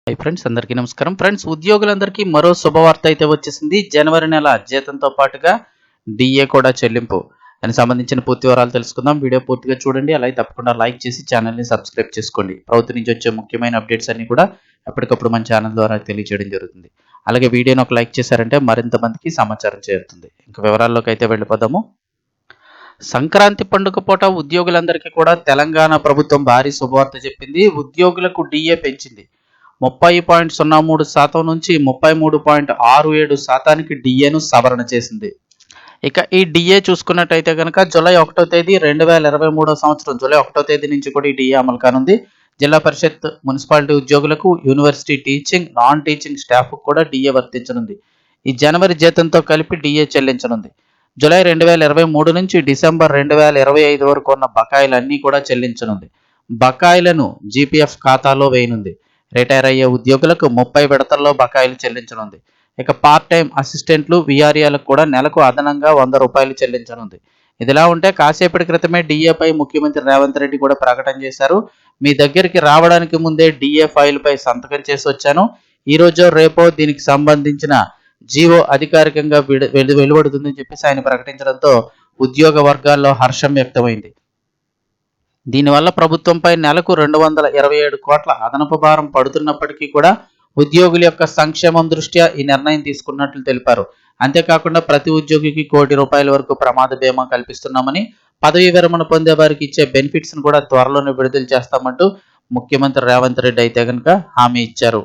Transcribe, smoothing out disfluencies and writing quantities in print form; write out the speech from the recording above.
Hi friends, అందరికీ నమస్కారం. Friends, ఉద్యోగులందరికీ మరో శుభవార్త అయితే వచ్చేసింది. జనవరి నెల జీతంతో పాటుగా డిఏ కూడా చెల్లింపు. దానికి సంబంధించిన పూర్తి వివరాలు తెలుసుకుందాం. వీడియో పూర్తిగా చూడండి. అలాగే తప్పకుండా లైక్ చేసి ఛానల్ని సబ్స్క్రైబ్ చేసుకోండి. ప్రభుత్వం నుంచి వచ్చే ముఖ్యమైన అప్డేట్స్ అన్ని కూడా ఎప్పటికప్పుడు మన ఛానల్ ద్వారా తెలియజేయడం జరుగుతుంది. అలాగే వీడియోని ఒక లైక్ చేశారంటే మరింత మందికి సమాచారం చేరుతుంది. ఇంకా వివరాల్లోకి అయితే వెళ్ళిపోదాము. సంక్రాంతి పండుగ పూట ఉద్యోగులందరికీ కూడా తెలంగాణ ప్రభుత్వం భారీ శుభవార్త చెప్పింది. ఉద్యోగులకు డిఏ పెంచింది. 30.03% నుంచి 33.67% డిఏను సవరణ చేసింది. ఇక ఈ డిఏ చూసుకున్నట్టయితే కనుక జూలై 1వ తేదీ 2023 సంవత్సరం జూలై 1వ తేదీ నుంచి కూడా ఈ డిఏ అమలు కానుంది. జిల్లా పరిషత్, మున్సిపాలిటీ ఉద్యోగులకు, university teaching, non teaching staff కూడా డిఏ వర్తించనుంది. ఈ జనవరి జీతంతో కలిపి డిఏ చెల్లించనుంది. జూలై 2023 నుంచి డిసెంబర్ 2025 వరకు ఉన్న బకాయిలన్నీ కూడా చెల్లించనుంది. బకాయిలను జీపీఎఫ్ ఖాతాలో వేయనుంది. రిటైర్ అయ్యే ఉద్యోగులకు 30 విడతల్లో బకాయిలు చెల్లించనుంది. ఇక పార్ట్ టైం అసిస్టెంట్లు, విఆర్ఏలకు కూడా నెలకు అదనంగా ₹100 చెల్లించనుంది. ఇదిలా ఉంటే కాసేపటి క్రితమే డిఏపై ముఖ్యమంత్రి రేవంత్ రెడ్డి కూడా ప్రకటన చేశారు. మీ దగ్గరికి రావడానికి ముందే డిఏ ఫైల్పై సంతకం చేసి వచ్చాను. ఈ రోజో రేపో దీనికి సంబంధించిన జీవో అధికారికంగా వెలువడుతుందని చెప్పేసి ఆయన ప్రకటించడంతో ఉద్యోగ వర్గాల్లో హర్షం వ్యక్తమైంది. దీనివల్ల ప్రభుత్వంపై నెలకు 227 కోట్ల అదనపు భారం పడుతున్నప్పటికీ కూడా ఉద్యోగుల యొక్క సంక్షేమం దృష్ట్యా ఈ నిర్ణయం తీసుకున్నట్లు తెలిపారు. అంతేకాకుండా ప్రతి ఉద్యోగికి ₹1 కోటి వరకు ప్రమాద బీమా కల్పిస్తున్నామని, పదవీ విరమణ పొందే వారికి ఇచ్చే బెనిఫిట్స్ను కూడా త్వరలోనే విడుదల చేస్తామంటూ ముఖ్యమంత్రి రేవంత్ రెడ్డి అయితే కనుక హామీ ఇచ్చారు.